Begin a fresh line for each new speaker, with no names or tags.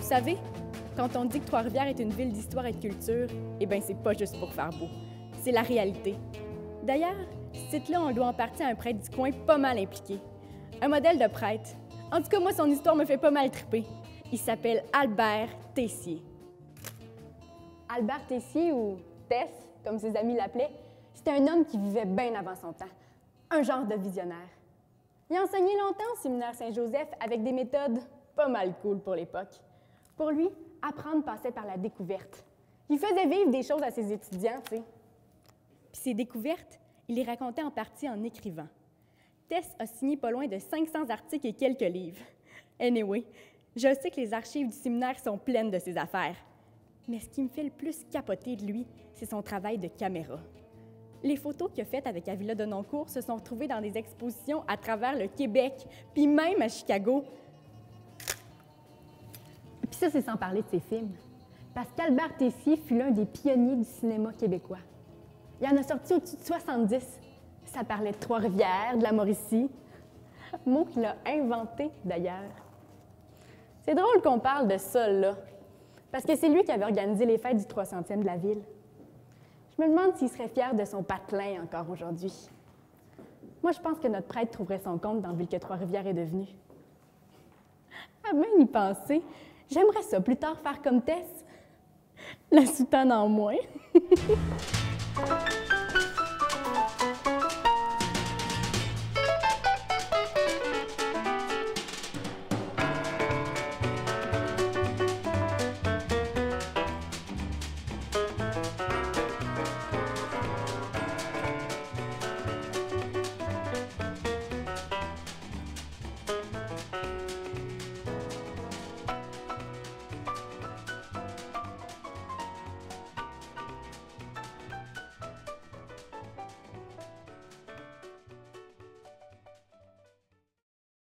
Vous savez, quand on dit que Trois-Rivières est une ville d'histoire et de culture, eh bien, c'est pas juste pour faire beau. C'est la réalité. D'ailleurs, ce site-là, on le doit en partie à un prêtre du coin pas mal impliqué. Un modèle de prêtre. En tout cas, moi, son histoire me fait pas mal triper. Il s'appelle Albert Tessier. Albert Tessier, ou Tess, comme ses amis l'appelaient, c'était un homme qui vivait bien avant son temps. Un genre de visionnaire. Il a enseigné longtemps au séminaire Saint-Joseph avec des méthodes pas mal cool pour l'époque. Pour lui, apprendre passait par la découverte. Il faisait vivre des choses à ses étudiants, tu sais. Puis ces découvertes, il les racontait en partie en écrivant. Tess a signé pas loin de 500 articles et quelques livres. Anyway, je sais que les archives du séminaire sont pleines de ses affaires. Mais ce qui me fait le plus capoter de lui, c'est son travail de caméra. Les photos qu'il a faites avec Avila Denoncourt se sont retrouvées dans des expositions à travers le Québec, puis même à Chicago. Puis ça, c'est sans parler de ses films. Parce qu'Albert Tessier fut l'un des pionniers du cinéma québécois. Il en a sorti au-dessus de 70. Ça parlait de Trois-Rivières, de la Mauricie. Mot qu'il a inventé, d'ailleurs. C'est drôle qu'on parle de ça, là. Parce que c'est lui qui avait organisé les fêtes du 300e de la ville. Je me demande s'il serait fier de son patelin encore aujourd'hui. Moi, je pense que notre prêtre trouverait son compte dans la ville que Trois-Rivières est devenue. À même y penser, j'aimerais ça plus tard faire comme Tess. La soutane en moins.